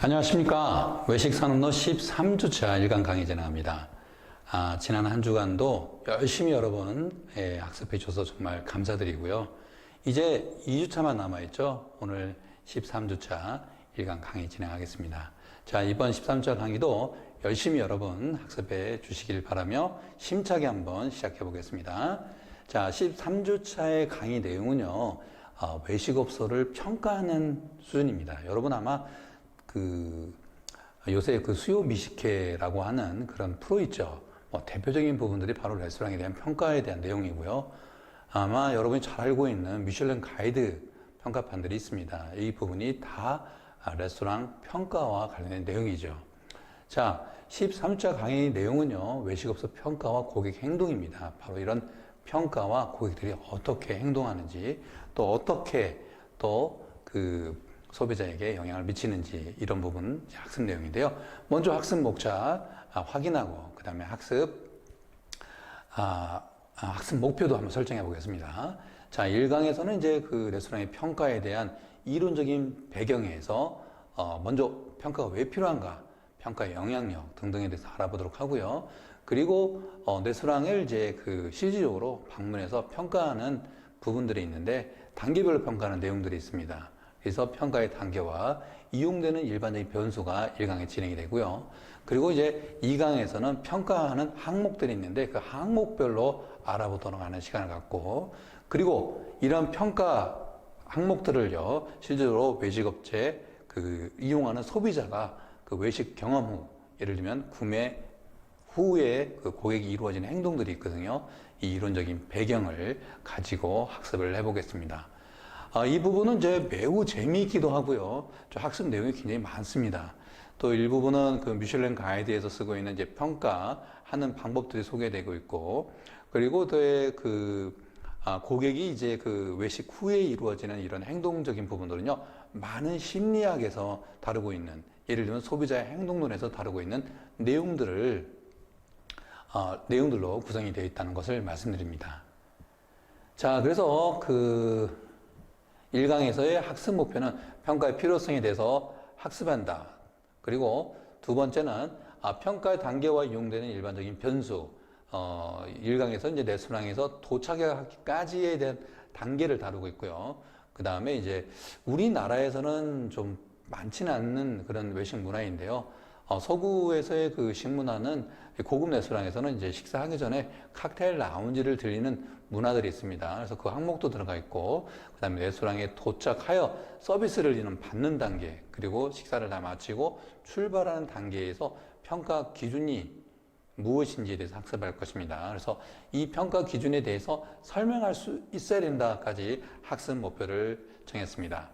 안녕하십니까. 외식산업로 13주차 일간 강의 진행합니다. 지난 한 주간도 열심히 여러분 학습해 주셔서 정말 감사드리고요. 이제 2주차만 남아있죠. 오늘 13주차 일간 강의 진행하겠습니다. 자, 이번 13주차 강의도 열심히 여러분 학습해 주시길 바라며 심차게 한번 시작해 보겠습니다. 자, 13주차의 강의 내용은요, 외식업소를 평가하는 수준입니다. 여러분 아마 요새 수요 미식회라고 하는 그런 프로 있죠. 대표적인 부분들이 바로 레스토랑에 대한 평가에 대한 내용이고요. 아마 여러분이 잘 알고 있는 미슐랭 가이드 평가판들이 있습니다. 이 부분이 다 레스토랑 평가와 관련된 내용이죠. 자, 13차 강의 내용은요, 외식업소 평가와 고객 행동입니다. 바로 이런 평가와 고객들이 어떻게 행동하는지, 또 어떻게 소비자에게 영향을 미치는지, 이런 부분 학습 내용인데요. 먼저 학습 목차 확인하고, 그 다음에 학습 목표도 한번 설정해 보겠습니다. 자, 1강에서는 이제 레스토랑의 평가에 대한 이론적인 배경에서 먼저 평가가 왜 필요한가, 평가의 영향력 등등에 대해서 알아보도록 하고요. 그리고 레스토랑을 이제 실질적으로 방문해서 평가하는 부분들이 있는데, 단계별로 평가하는 내용들이 있습니다. 그래서 평가의 단계와 이용되는 일반적인 변수가 1강에 진행이 되고요. 그리고 이제 2강에서는 평가하는 항목들이 있는데, 그 항목별로 알아보도록 하는 시간을 갖고, 그리고 이런 평가 항목들을요, 실제로 외식업체 이용하는 소비자가 외식 경험 후, 예를 들면 구매 후에 고객이 이루어지는 행동들이 있거든요. 이 이론적인 배경을 가지고 학습을 해보겠습니다. 이 부분은 이제 매우 재미있기도 하고요. 학습 내용이 굉장히 많습니다. 또 일부분은 미슐랭 가이드에서 쓰고 있는 이제 평가하는 방법들이 소개되고 있고, 그리고 고객이 이제 외식 후에 이루어지는 이런 행동적인 부분들은요, 많은 심리학에서 다루고 있는, 예를 들면 소비자의 행동론에서 다루고 있는 내용들로 구성이 되어 있다는 것을 말씀드립니다. 자, 그래서 1강에서의 학습 목표는 평가의 필요성에 대해서 학습한다. 그리고 두 번째는 평가의 단계와 이용되는 일반적인 변수. 1강에서 이제 레스토랑에서 도착하기까지에 대한 단계를 다루고 있고요. 그 다음에 이제 우리나라에서는 좀 많지는 않는 그런 외식 문화인데요. 서구에서의 식문화는, 고급 레스토랑에서는 이제 식사하기 전에 칵테일 라운지를 들리는 문화들이 있습니다. 그래서 그 항목도 들어가 있고, 그 다음에 레스토랑에 도착하여 서비스를 받는 단계, 그리고 식사를 다 마치고 출발하는 단계에서 평가 기준이 무엇인지에 대해서 학습할 것입니다. 그래서 이 평가 기준에 대해서 설명할 수 있어야 된다까지 학습 목표를 정했습니다.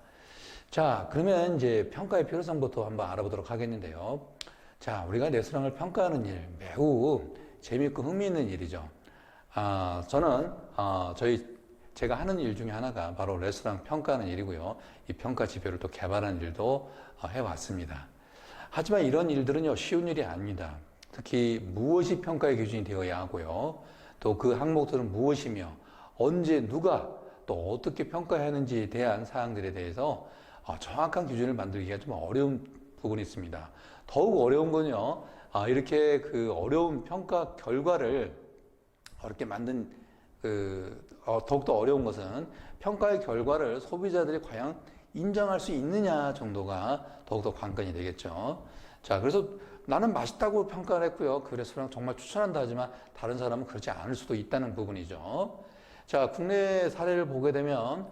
자, 그러면 이제 평가의 필요성부터 한번 알아보도록 하겠는데요. 자, 우리가 레스토랑을 평가하는 일, 매우 재미있고 흥미있는 일이죠. 저는, 제가 하는 일 중에 하나가 바로 레스토랑 평가하는 일이고요. 이 평가 지표를 또 개발하는 일도 해왔습니다. 하지만 이런 일들은요, 쉬운 일이 아닙니다. 특히 무엇이 평가의 기준이 되어야 하고요. 또 그 항목들은 무엇이며, 언제, 누가, 또 어떻게 평가해야 하는지에 대한 사항들에 대해서 정확한 기준을 만들기가 좀 어려운 부분이 있습니다. 더욱 어려운 건요, 이렇게 어려운 평가 결과를 어렵게 만든, 더욱더 어려운 것은 평가의 결과를 소비자들이 과연 인정할 수 있느냐 정도가 더욱더 관건이 되겠죠. 자, 그래서 나는 맛있다고 평가를 했고요. 그 레스토랑 정말 추천한다 하지만 다른 사람은 그렇지 않을 수도 있다는 부분이죠. 자, 국내 사례를 보게 되면,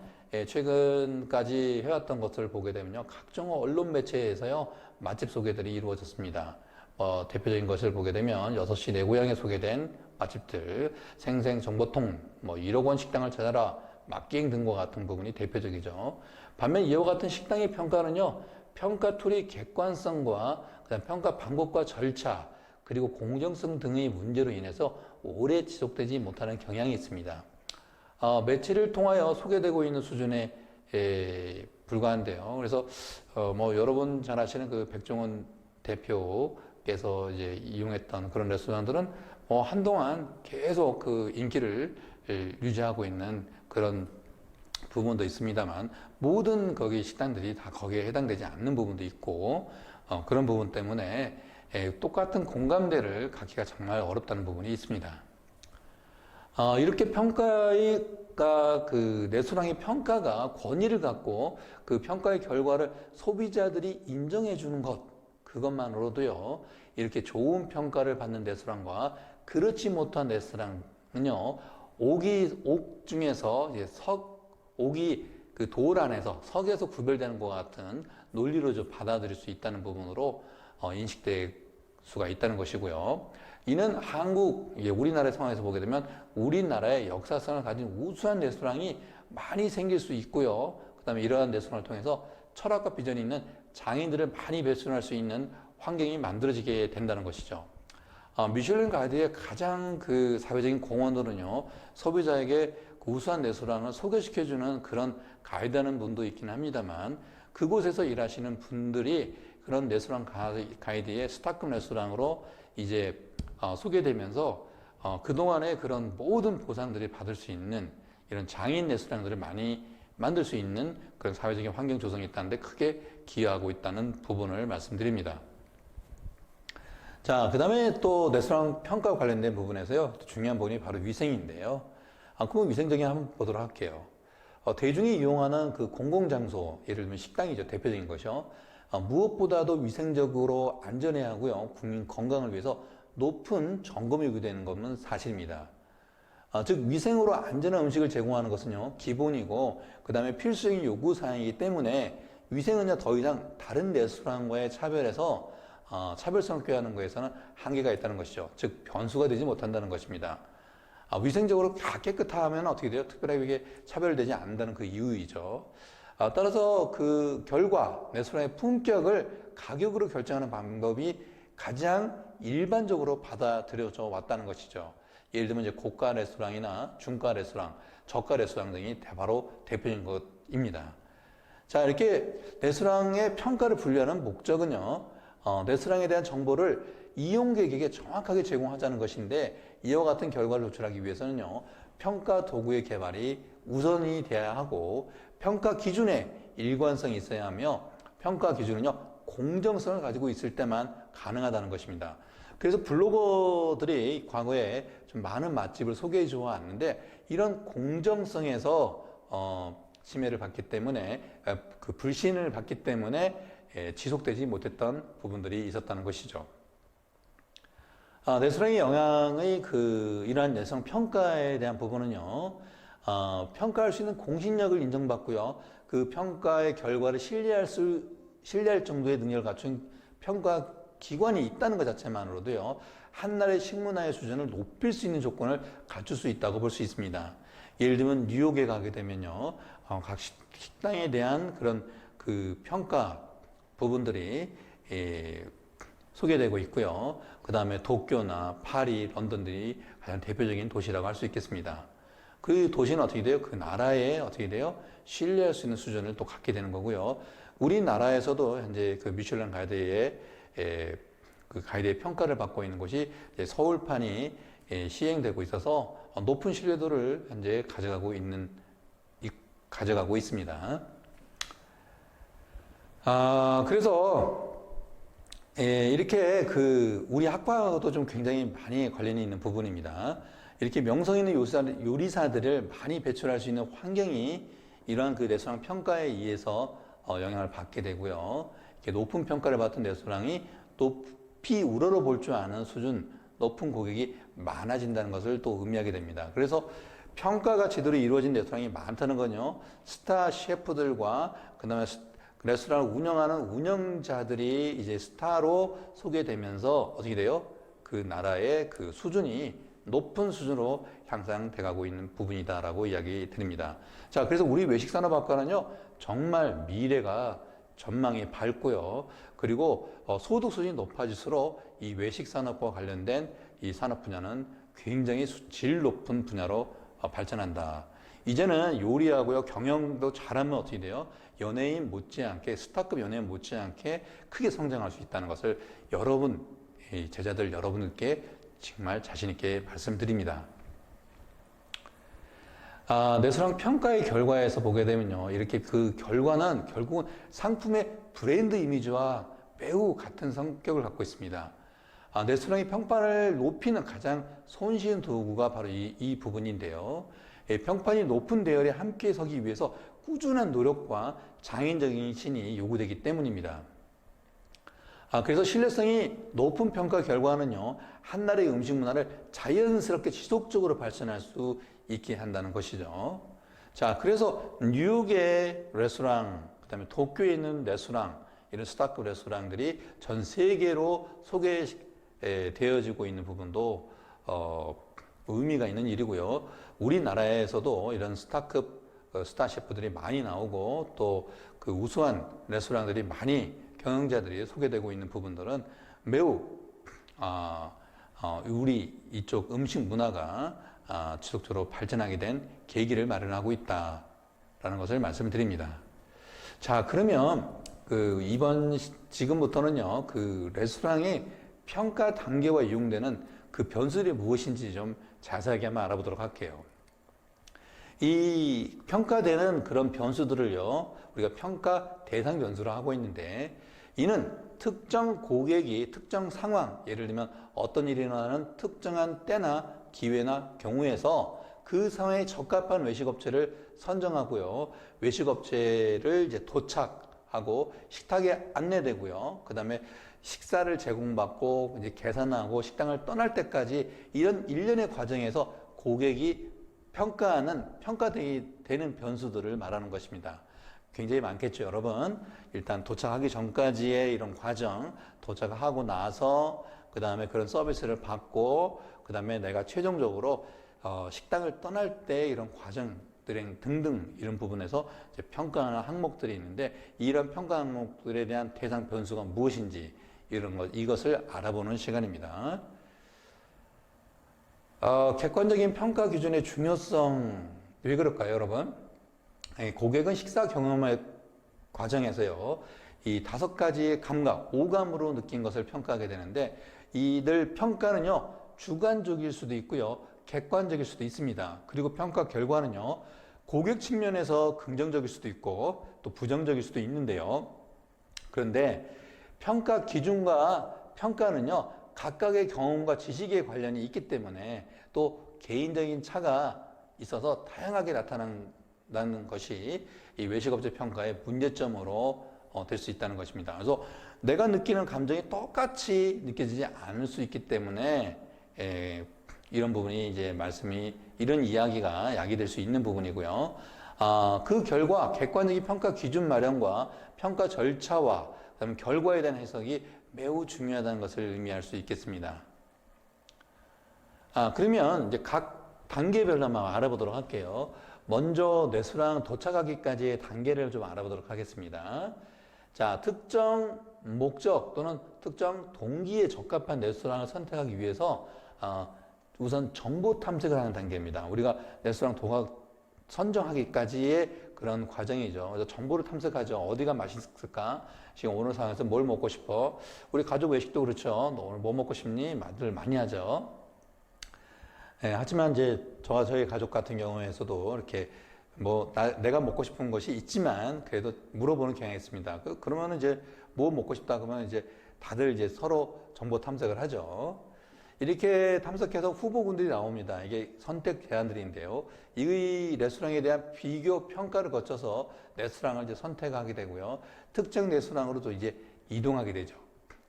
최근까지 해왔던 것을 보게 되면요, 각종 언론 매체에서요, 맛집 소개들이 이루어졌습니다. 대표적인 것을 보게 되면 6시 내 고향에 소개된 맛집들, 생생정보통, 1억 원 식당을 찾아라, 맛기행 등과 같은 부분이 대표적이죠. 반면 이와 같은 식당의 평가는요, 평가 툴의 객관성과 그다음 평가 방법과 절차, 그리고 공정성 등의 문제로 인해서 오래 지속되지 못하는 경향이 있습니다. 매체를 통하여 소개되고 있는 수준에 불과한데요. 그래서 여러분 잘 아시는 백종원 대표께서 이제 이용했던 그런 레스토랑들은 한동안 계속 인기를 유지하고 있는 그런 부분도 있습니다만 모든 거기 식당들이 다 거기에 해당되지 않는 부분도 있고 그런 부분 때문에 똑같은 공감대를 갖기가 정말 어렵다는 부분이 있습니다. 이렇게 평가가 그 레스토랑의 평가가 권위를 갖고 그 평가의 결과를 소비자들이 인정해 주는 것 그것만으로도요 이렇게 좋은 평가를 받는 레스토랑과 그렇지 못한 레스토랑은요 옥 중에서 이제 옥이 그 돌 안에서 석에서 구별되는 것 같은 논리로 좀 받아들일 수 있다는 부분으로 인식될 수가 있다는 것이고요. 이는 한국, 우리나라의 상황에서 보게 되면 우리나라의 역사성을 가진 우수한 레스토랑이 많이 생길 수 있고요. 그 다음에 이러한 레스토랑을 통해서 철학과 비전이 있는 장인들을 많이 배출할 수 있는 환경이 만들어지게 된다는 것이죠. 미슐랭 가이드의 가장 그 사회적인 공헌으로는요, 소비자에게 그 우수한 레스토랑을 소개시켜주는 그런 가이드하는 분도 있긴 합니다만, 그곳에서 일하시는 분들이 그런 레스토랑 가이드의 스타급 레스토랑으로 이제 소개되면서 그동안의 그런 모든 보상들이 받을 수 있는 이런 장인 레스토랑들을 많이 만들 수 있는 그런 사회적인 환경 조성이 있다는데 크게 기여하고 있다는 부분을 말씀드립니다. 자, 그 다음에 또 레스토랑 평가 관련된 부분에서요, 또 중요한 부분이 바로 위생인데요. 그럼 위생적인 한번 보도록 할게요. 대중이 이용하는 그 공공장소, 예를 들면 식당이죠. 대표적인 것이요. 무엇보다도 위생적으로 안전해야 하고요. 국민 건강을 위해서 높은 점검이 요구되는 것은 사실입니다. 즉 위생으로 안전한 음식을 제공하는 것은요 기본이고 그 다음에 필수적인 요구사항이기 때문에 위생은요 더 이상 다른 레스토랑과의 차별에서 차별성을 꾀하는 것에서는 한계가 있다는 것이죠. 즉 변수가 되지 못한다는 것입니다. 위생적으로 다 깨끗하면 어떻게 돼요? 특별하게 이게 차별되지 않는다는 그 이유이죠. 따라서 그 결과 레스토랑의 품격을 가격으로 결정하는 방법이 가장 일반적으로 받아들여져 왔다는 것이죠. 예를 들면 이제 고가 레스토랑이나 중가 레스토랑, 저가 레스토랑 등이 바로 대표적인 것입니다. 자, 이렇게 레스토랑의 평가를 분류하는 목적은요, 레스토랑에 대한 정보를 이용객에게 정확하게 제공하자는 것인데 이와 같은 결과를 도출하기 위해서는요, 평가 도구의 개발이 우선이 돼야 하고 평가 기준에 일관성이 있어야 하며 평가 기준은요, 공정성을 가지고 있을 때만 가능하다는 것입니다. 그래서 블로거들이 과거에 좀 많은 맛집을 소개해 주어 왔는데 이런 공정성에서 침해를 받기 때문에 그 불신을 받기 때문에 지속되지 못했던 부분들이 있었다는 것이죠. 레스토랑의 영향의 이러한 레스토랑 평가에 대한 부분은요, 평가할 수 있는 공신력을 인정받고요, 그 평가의 결과를 신뢰할 정도의 능력을 갖춘 평가 기관이 있다는 것 자체만으로도요, 한 나라의 식문화의 수준을 높일 수 있는 조건을 갖출 수 있다고 볼 수 있습니다. 예를 들면 뉴욕에 가게 되면요, 각 식당에 대한 그런 그 평가 부분들이 소개되고 있고요. 그 다음에 도쿄나 파리, 런던들이 가장 대표적인 도시라고 할 수 있겠습니다. 그 도시는 어떻게 돼요? 그 나라에 어떻게 돼요? 신뢰할 수 있는 수준을 또 갖게 되는 거고요. 우리나라에서도 현재 그 미슐랭 가이드의 그 가이드의 평가를 받고 있는 곳이 서울판이 시행되고 있어서 높은 신뢰도를 현재 가져가고 있습니다. 그래서 이렇게 우리 학과와도 좀 굉장히 많이 관련이 있는 부분입니다. 이렇게 명성 있는 요리사들을 많이 배출할 수 있는 환경이 이러한 그 레스토랑 평가에 의해서 영향을 받게 되고요. 이렇게 높은 평가를 받은 레스토랑이 높이 우러러볼 줄 아는 수준, 높은 고객이 많아진다는 것을 또 의미하게 됩니다. 그래서 평가가 제대로 이루어진 레스토랑이 많다는 건요, 스타 셰프들과 그 다음에 레스토랑을 운영하는 운영자들이 이제 스타로 소개되면서 어떻게 돼요? 그 나라의 그 수준이 높은 수준으로 향상돼 가고 있는 부분이다라고 이야기 드립니다. 자, 그래서 우리 외식산업학과는요, 정말 미래가 전망이 밝고요. 그리고 소득 수준이 높아질수록 이 외식산업과 관련된 이 산업 분야는 굉장히 질 높은 분야로 발전한다. 이제는 요리하고요, 경영도 잘하면 어떻게 돼요? 연예인 못지않게, 스타급 연예인 못지않게 크게 성장할 수 있다는 것을 여러분, 제자들 여러분들께 정말 자신있게 말씀드립니다. 레스토랑 평가의 결과에서 보게 되면요. 이렇게 그 결과는 결국은 상품의 브랜드 이미지와 매우 같은 성격을 갖고 있습니다. 레스토랑의 평판을 높이는 가장 손쉬운 도구가 바로 이 부분인데요. 평판이 높은 대열에 함께 서기 위해서 꾸준한 노력과 장인적인 신이 요구되기 때문입니다. 그래서 신뢰성이 높은 평가 결과는요, 한 나라의 음식 문화를 자연스럽게 지속적으로 발전할 수 있게 한다는 것이죠. 자, 그래서 뉴욕의 레스토랑, 그다음에 도쿄에 있는 레스토랑, 이런 스타급 레스토랑들이 전 세계로 소개되어지고 있는 부분도 의미가 있는 일이고요. 우리나라에서도 이런 스타급 스타 셰프들이 많이 나오고 또 그 우수한 레스토랑들이 많이 경영자들이 소개되고 있는 부분들은 매우 우리 이쪽 음식 문화가 지속적으로 발전하게 된 계기를 마련하고 있다라는 것을 말씀드립니다. 자, 그러면 지금부터는요, 그 레스토랑의 평가 단계와 이용되는 그 변수들이 무엇인지 좀 자세하게 한번 알아보도록 할게요. 이 평가되는 그런 변수들을요, 우리가 평가 대상 변수로 하고 있는데, 이는 특정 고객이 특정 상황, 예를 들면 어떤 일이 일어나는 특정한 때나 기회나 경우에서 그 상황에 적합한 외식업체를 선정하고요, 외식업체를 이제 도착하고 식탁에 안내되고요, 그 다음에 식사를 제공받고 이제 계산하고 식당을 떠날 때까지 이런 일련의 과정에서 고객이 평가되는 변수들을 말하는 것입니다. 굉장히 많겠죠, 여러분. 일단 도착하기 전까지의 이런 과정, 도착하고 나서 그 다음에 그런 서비스를 받고 그 다음에 내가 최종적으로 식당을 떠날 때 이런 과정 등등 이런 부분에서 이제 평가하는 항목들이 있는데, 이런 평가 항목들에 대한 대상 변수가 무엇인지 이것을 알아보는 시간입니다. 객관적인 평가 기준의 중요성, 왜 그럴까요, 여러분? 고객은 식사 경험의 과정에서요, 이 5가지의 감각, 오감으로 느낀 것을 평가하게 되는데, 이들 평가는요, 주관적일 수도 있고요, 객관적일 수도 있습니다. 그리고 평가 결과는요, 고객 측면에서 긍정적일 수도 있고, 또 부정적일 수도 있는데요. 그런데 평가 기준과 평가는요, 각각의 경험과 지식에 관련이 있기 때문에 또 개인적인 차가 있어서 다양하게 나타난다는 것이 이 외식업체 평가의 문제점으로 될 수 있다는 것입니다. 그래서 내가 느끼는 감정이 똑같이 느껴지지 않을 수 있기 때문에 이런 부분이 이제 이런 이야기가 야기될 수 있는 부분이고요. 그 결과 객관적인 평가 기준 마련과 평가 절차와 그다음에 결과에 대한 해석이 매우 중요하다는 것을 의미할 수 있겠습니다. 그러면 이제 각 단계별로 한번 알아보도록 할게요. 먼저 레스토랑 도착하기까지의 단계를 좀 알아보도록 하겠습니다. 자, 특정 목적 또는 특정 동기에 적합한 레스토랑을 선택하기 위해서 우선 정보 탐색을 하는 단계입니다. 우리가 레스토랑 선정하기까지의 그런 과정이죠. 그래서 정보를 탐색하죠. 어디가 맛있을까? 지금 오늘 상황에서 뭘 먹고 싶어? 우리 가족 외식도 그렇죠. 너 오늘 뭐 먹고 싶니? 말들 많이 하죠. 하지만 이제 저와 저희 가족 같은 경우에서도 이렇게 내가 먹고 싶은 것이 있지만 그래도 물어보는 경향이 있습니다. 그러면 이제 뭐 먹고 싶다 그러면 이제 다들 이제 서로 정보 탐색을 하죠. 이렇게 탐색해서 후보군들이 나옵니다. 이게 선택 제안들인데요. 이 레스토랑에 대한 비교 평가를 거쳐서 레스토랑을 이제 선택하게 되고요. 특정 레스토랑으로도 이제 이동하게 되죠.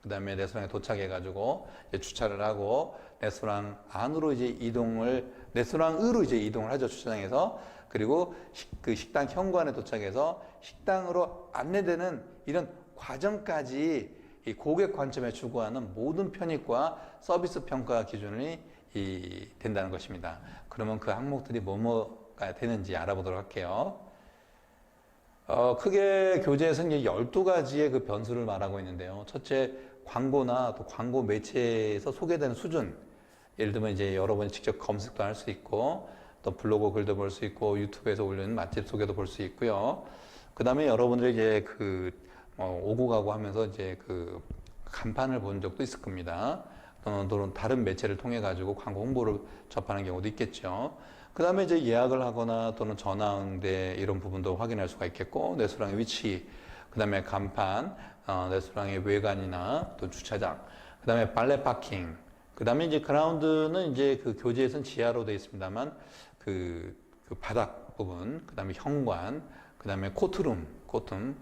그 다음에 레스토랑에 도착해가지고 이제 주차를 하고 레스토랑 안으로 레스토랑으로 이제 이동을 하죠. 주차장에서. 그리고 그 식당 현관에 도착해서 식당으로 안내되는 이런 과정까지 이 고객 관점에 추구하는 모든 편익과 서비스 평가 기준이 된다는 것입니다. 그러면 그 항목들이 뭐가 되는지 알아보도록 할게요. 크게 교재에서는 12가지의 그 변수를 말하고 있는데요. 첫째, 광고나 또 광고 매체에서 소개되는 수준. 예를 들면 이제 여러분이 직접 검색도 할 수 있고, 또 블로그 글도 볼 수 있고, 유튜브에서 올리는 맛집 소개도 볼 수 있고요. 그 다음에 여러분들이 이제 오고 가고 하면서 이제 그 간판을 본 적도 있을 겁니다. 또는 다른 매체를 통해 가지고 광고 홍보를 접하는 경우도 있겠죠. 그 다음에 이제 예약을 하거나 또는 전화 응대 이런 부분도 확인할 수가 있겠고, 레스토랑의 위치, 그 다음에 간판, 레스토랑의 외관이나 또 주차장, 그 다음에 발레 파킹, 그 다음에 이제 그라운드는 이제 그 교재에서는 지하로 되어 있습니다만, 그 바닥 부분, 그 다음에 현관, 그 다음에 코트룸,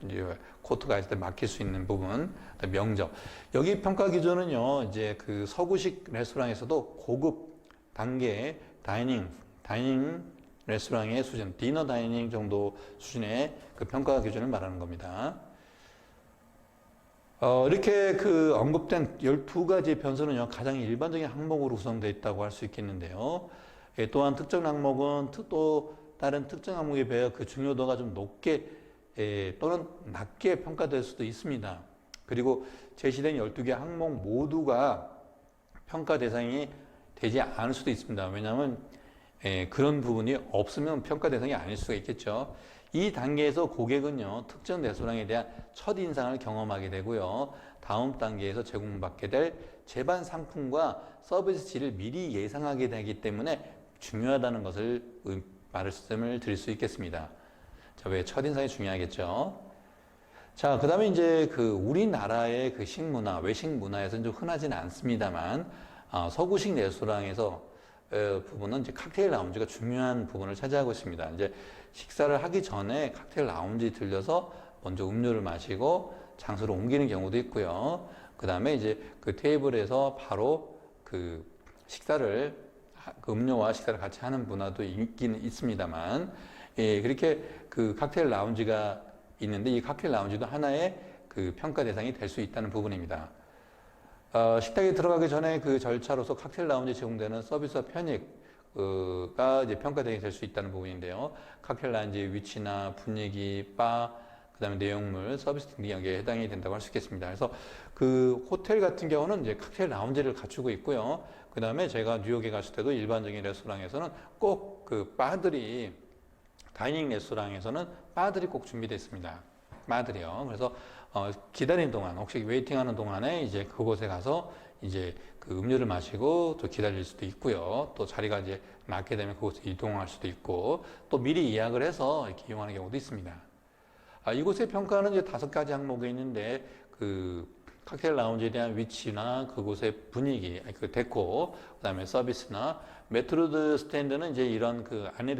이제 코트가 있을 때 막힐 수 있는 부분, 그다음에 명적. 여기 평가 기준은요, 이제 그 서구식 레스토랑에서도 고급 단계 다이닝 레스토랑의 수준, 디너 다이닝 정도 수준의 그 평가 기준을 말하는 겁니다. 이렇게 그 언급된 12가지 변수는요, 가장 일반적인 항목으로 구성되어 있다고 할 수 있겠는데요. 또한 특정 항목은 또 다른 특정 항목에 비하여 그 중요도가 좀 높게 또는 낮게 평가될 수도 있습니다. 그리고 제시된 12개 항목 모두가 평가 대상이 되지 않을 수도 있습니다. 왜냐하면 그런 부분이 없으면 평가 대상이 아닐 수가 있겠죠. 이 단계에서 고객은요, 특정 레스토랑에 대한 첫인상을 경험하게 되고요. 다음 단계에서 제공받게 될 제반 상품과 서비스 질을 미리 예상하게 되기 때문에 중요하다는 것을 말씀을 드릴 수 있겠습니다. 자, 왜 첫인상이 중요하겠죠? 자, 그 다음에 이제 그 우리나라의 그 식문화, 외식 문화에서는 좀 흔하지는 않습니다만, 서구식 레스토랑에서 부분은 이제 칵테일 라운지가 중요한 부분을 차지하고 있습니다. 이제 식사를 하기 전에 칵테일 라운지 들려서 먼저 음료를 마시고 장소를 옮기는 경우도 있고요. 그 다음에 이제 그 테이블에서 바로 그 식사를, 그 음료와 식사를 같이 하는 문화도 있기는 있습니다만, 그렇게 그 칵테일 라운지가 있는데 이 칵테일 라운지도 하나의 그 평가 대상이 될 수 있다는 부분입니다. 식당에 들어가기 전에 그 절차로서 칵테일 라운지에 제공되는 서비스와 편익가 이제 평가 대상이 될 수 있다는 부분인데요. 칵테일 라운지의 위치나 분위기, 바, 그다음에 내용물, 서비스 등이 여기에 해당이 된다고 할 수 있겠습니다. 그래서 그 호텔 같은 경우는 이제 칵테일 라운지를 갖추고 있고요. 그다음에 제가 뉴욕에 갔을 때도 일반적인 레스토랑에서는 꼭 그 바들이, 다이닝 레스토랑에서는 바들이 꼭 준비되어 있습니다. 바들이요. 그래서 기다리는 동안, 혹시 웨이팅하는 동안에 이제 그곳에 가서 이제 그 음료를 마시고 또 기다릴 수도 있고요. 또 자리가 이제 낮게 되면 그곳에 이동할 수도 있고, 또 미리 예약을 해서 이렇게 이용하는 경우도 있습니다. 이곳의 평가는 이제 5가지 항목이 있는데, 그 칵테일 라운지에 대한 위치나 그곳의 분위기, 그 데코, 그다음에 서비스나 메트로드 스탠드는 이제 이런 그 안에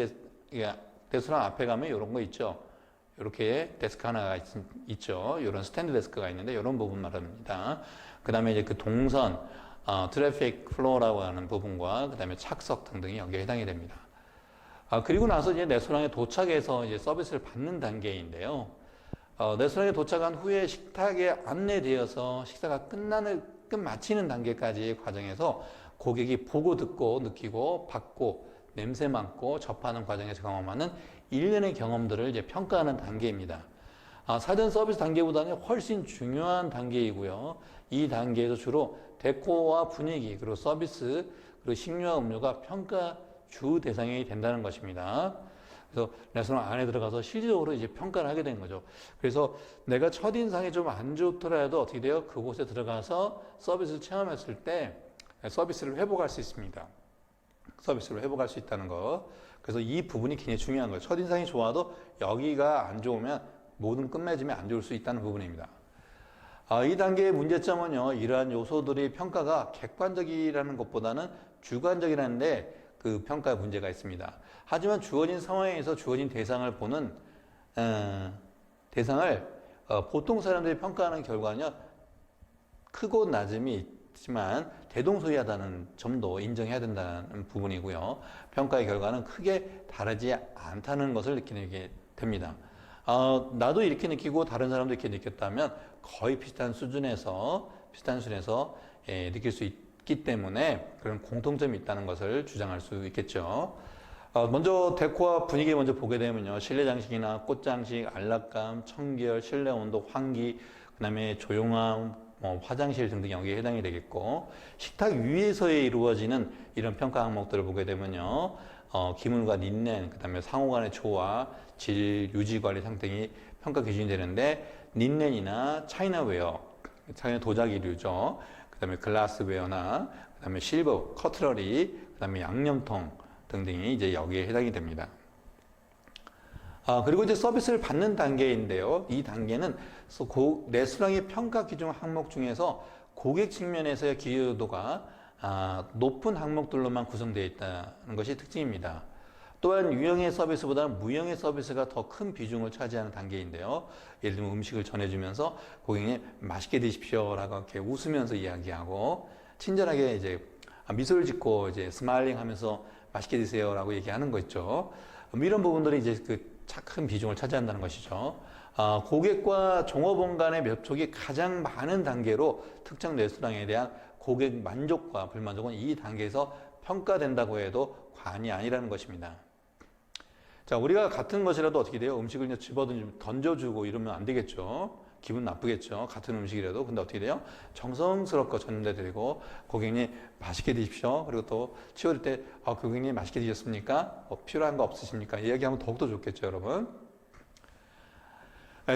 레스토랑 앞에 가면 이런 거 있죠. 이렇게 데스크 하나가 있죠. 이런 스탠드 데스크가 있는데 이런 부분 말합니다. 그 다음에 이제 그 동선, 트래픽 플로어라고 하는 부분과 그 다음에 착석 등등이 여기에 해당이 됩니다. 그리고 나서 이제 레스토랑에 도착해서 이제 서비스를 받는 단계인데요. 레스토랑에 도착한 후에 식탁에 안내되어서 식사가 끝마치는 단계까지의 과정에서 고객이 보고 듣고 느끼고 받고 냄새 맡고 접하는 과정에서 경험하는 일련의 경험들을 이제 평가하는 단계입니다. 사전 서비스 단계보다는 훨씬 중요한 단계이고요. 이 단계에서 주로 데코와 분위기, 그리고 서비스, 그리고 식료와 음료가 평가 주 대상이 된다는 것입니다. 그래서 레스토랑 안에 들어가서 실질적으로 이제 평가를 하게 된 거죠. 그래서 내가 첫인상이 좀 안 좋더라도 어떻게 돼요? 그곳에 들어가서 서비스를 체험했을 때 서비스를 회복할 수 있습니다. 서비스를 회복할 수 있다는 거. 그래서 이 부분이 굉장히 중요한 거예요. 첫인상이 좋아도 여기가 안 좋으면 모든 끝맺음이 안 좋을 수 있다는 부분입니다. 이 단계의 문제점은요, 이러한 요소들의 평가가 객관적이라는 것보다는 주관적이라는데 그 평가에 문제가 있습니다. 하지만 주어진 상황에서 주어진 대상을 보는 대상을 보통 사람들이 평가하는 결과는요, 크고 낮음이 있지만 대동소이하다는 점도 인정해야 된다는 부분이고요. 평가의 결과는 크게 다르지 않다는 것을 느끼게 됩니다. 나도 이렇게 느끼고 다른 사람도 이렇게 느꼈다면 거의 비슷한 수준에서 느낄 수 있기 때문에 그런 공통점이 있다는 것을 주장할 수 있겠죠. 먼저 데코와 분위기 먼저 보게 되면요, 실내 장식이나 꽃 장식, 안락감, 청결, 실내 온도, 환기, 그다음에 조용함, 화장실 등등 여기에 해당이 되겠고, 식탁 위에서 이루어지는 이런 평가 항목들을 보게 되면요, 기물과 린넨, 그다음에 상호 간의 조화, 질, 유지 관리 상등이 평가 기준이 되는데, 린넨이나 차이나웨어, 차이나 도자기류죠. 그다음에 글라스웨어나 그다음에 실버, 커트러리, 그다음에 양념통 등등이 이제 여기에 해당이 됩니다. 그리고 이제 서비스를 받는 단계인데요. 이 단계는 레스토랑의 평가 기준 항목 중에서 고객 측면에서의 기여도가 높은 항목들로만 구성되어 있다는 것이 특징입니다. 또한 유형의 서비스보다는 무형의 서비스가 더 큰 비중을 차지하는 단계인데요. 예를 들면 음식을 전해주면서 고객님 맛있게 드십시오라고 이렇게 웃으면서 이야기하고 친절하게 이제 미소를 짓고 이제 스마일링 하면서 맛있게 드세요라고 얘기하는 거 있죠. 이런 부분들이 이제 큰 비중을 차지한다는 것이죠. 고객과 종업원 간의 접촉이 가장 많은 단계로 특정 레스토랑에 대한 고객 만족과 불만족은 이 단계에서 평가된다고 해도 과언이 아니라는 것입니다. 자, 우리가 같은 것이라도 어떻게 돼요? 음식을 그냥 집어든 던져주고 이러면 안 되겠죠. 기분 나쁘겠죠. 같은 음식이라도. 근데 어떻게 돼요? 정성스럽고 전달되고 고객님 맛있게 드십시오. 그리고 또 치워줄 때 고객님 맛있게 드셨습니까? 필요한 거 없으십니까? 이야기하면 더욱더 좋겠죠, 여러분.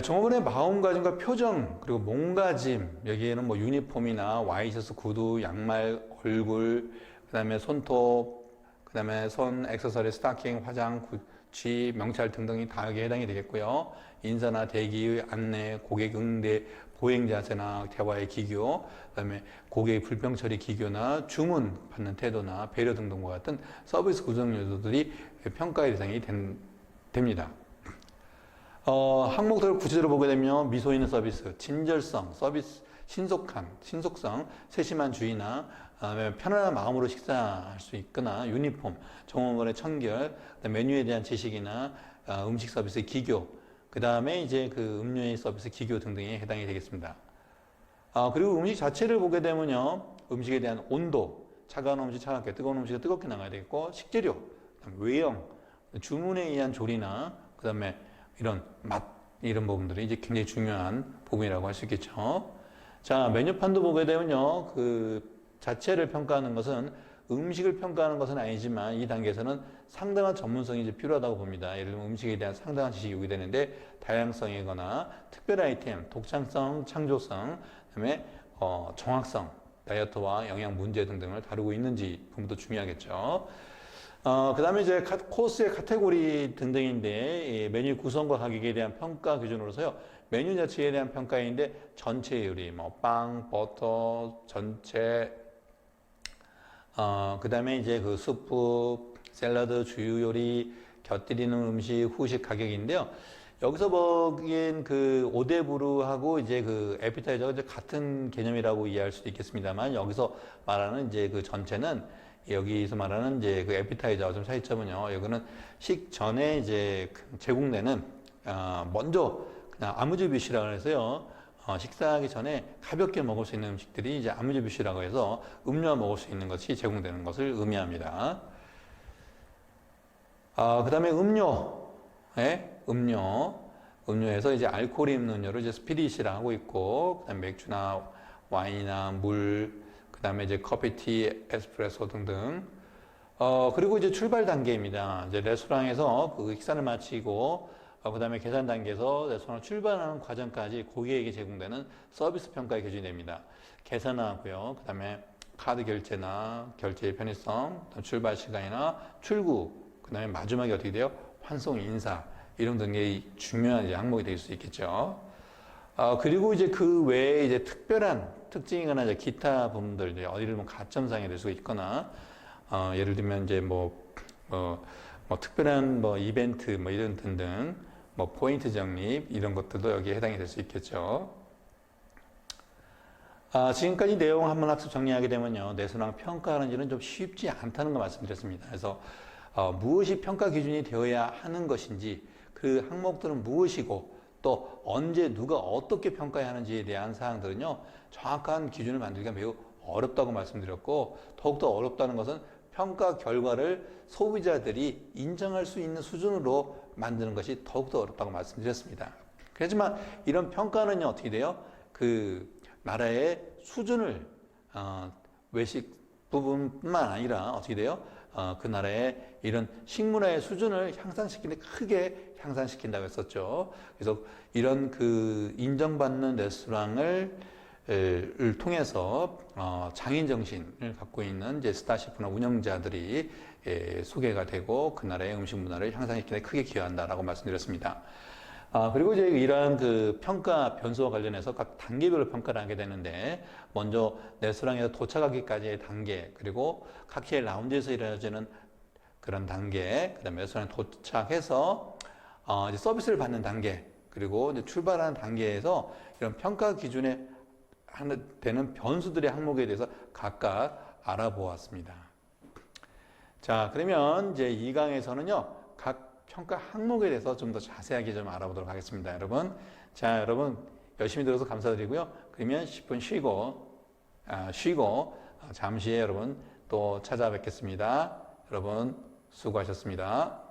종업원의 마음가짐과 표정 그리고 몸가짐 여기에는 뭐 유니폼이나 와이셔츠, 구두, 양말, 얼굴 그다음에 손톱 그다음에 손 액세서리, 스타킹, 화장, 구찌, 명찰 등등이 다 여기에 해당이 되겠고요. 인사나 대기, 안내, 고객 응대, 보행 자세나 대화의 기교, 그다음에 고객의 불평 처리 기교나 주문 받는 태도나 배려 등등과 같은 서비스 구성 요소들이 평가의 대상이 됩니다. 항목들을 구체적으로 보게 되면 미소 있는 서비스, 친절성, 서비스 신속성, 세심한 주의나 편안한 마음으로 식사할 수 있거나 유니폼, 종업원의 청결, 메뉴에 대한 지식이나 음식 서비스의 기교, 그 다음에 이제 그 음료의 서비스 기교 등등에 해당이 되겠습니다. 그리고 음식 자체를 보게 되면요, 음식에 대한 온도, 차가운 음식 차갑게, 뜨거운 음식은 뜨겁게 나가야 되겠고, 식재료, 외형, 주문에 의한 조리나 그 다음에 이런 맛 이런 부분들이 이제 굉장히 중요한 부분이라고 할 수 있겠죠. 자, 메뉴판도 보게 되면요, 그 자체를 평가하는 것은 음식을 평가하는 것은 아니지만 이 단계에서는 상당한 전문성이 이제 필요하다고 봅니다. 예를 들면 음식에 대한 상당한 지식이 요구되는데 다양성이거나 특별 아이템, 독창성, 창조성, 그다음에 정확성, 다이어트와 영양 문제 등등을 다루고 있는지 부분도 중요하겠죠. 그 다음에 이제 코스의 카테고리 등등인데, 메뉴 구성과 가격에 대한 평가 기준으로서요, 메뉴 자체에 대한 평가인데, 전체 요리, 뭐, 빵, 버터, 전체, 그 다음에 이제 그 수프, 샐러드, 주요 요리, 곁들이는 음식, 후식 가격인데요. 여기서 보기엔 그 오데브루하고 이제 그 에피타이저가 이제 같은 개념이라고 이해할 수도 있겠습니다만, 여기서 말하는 이제 그 전체는 여기서 말하는 이제 그 에피타이저와 좀 차이점은요. 여기는 식전에 이제 제공되는 먼저 그냥 아무즈뷰시라고 해서요. 식사하기 전에 가볍게 먹을 수 있는 음식들이 이제 아무즈뷰시라고 해서 음료와 먹을 수 있는 것이 제공되는 것을 의미합니다. 그 다음에 음료에서 이제 알코올이 있는 음료를 이제 스피릿이라고 하고 있고, 그다음 맥주나 와인이나 물, 그 다음에 이제 커피티, 에스프레소 등등. 그리고 이제 출발 단계입니다. 이제 레스토랑에서 그 식사를 마치고, 그 다음에 계산 단계에서 레스토랑 출발하는 과정까지 고객에게 제공되는 서비스 평가의 기준이 됩니다. 계산하고요. 그 다음에 카드 결제나 결제의 편의성, 출발 시간이나 출구, 그 다음에 마지막에 어떻게 돼요? 환송 인사. 이런 등의 중요한 이제 항목이 될 수 있겠죠. 그리고 이제 그 외에 이제 특별한 특징이거나 이제 기타 부분들, 이제 어디를 보면 가점상이 될 수 있거나, 예를 들면 이제 뭐 특별한 뭐 이벤트 뭐 이런 등등, 뭐 포인트 적립 이런 것들도 여기에 해당이 될 수 있겠죠. 지금까지 내용 한번 학습 정리하게 되면요, 레스토랑 평가하는 일은 좀 쉽지 않다는 거 말씀드렸습니다. 그래서 무엇이 평가 기준이 되어야 하는 것인지, 그 항목들은 무엇이고, 또 언제 누가 어떻게 평가해야 하는지에 대한 사항들은요, 정확한 기준을 만들기가 매우 어렵다고 말씀드렸고, 더욱더 어렵다는 것은 평가 결과를 소비자들이 인정할 수 있는 수준으로 만드는 것이 더욱더 어렵다고 말씀드렸습니다. 그렇지만 이런 평가는요, 어떻게 돼요? 그 나라의 수준을 외식 부분뿐만 아니라 어떻게 돼요? 그 나라의 이런 식문화의 수준을 향상시키는데 크게 향상시킨다고 했었죠. 그래서 이런 그 인정받는 레스토랑을 을 통해서 장인 정신을 갖고 있는 이제 스타셰프나 운영자들이 소개가 되고 그 나라의 음식 문화를 향상시키는 데 크게 기여한다라고 말씀드렸습니다. 그리고 이제 이러한 그 평가 변수와 관련해서 각 단계별로 평가를 하게 되는데, 먼저 레스토랑에서 도착하기까지의 단계, 그리고 칵테일 라운지에서 이루어지는 그런 단계, 그다음에 레스토랑에 도착해서 이제 서비스를 받는 단계, 그리고 이제 출발하는 단계에서 이런 평가 기준에 되는 변수들의 항목에 대해서 각각 알아보았습니다. 자, 그러면 이제 2강에서는요, 각 평가 항목에 대해서 좀 더 자세하게 좀 알아보도록 하겠습니다, 여러분. 자, 여러분 열심히 들어서 감사드리고요. 그러면 10분 쉬고 잠시 후에 여러분 또 찾아뵙겠습니다. 여러분 수고하셨습니다.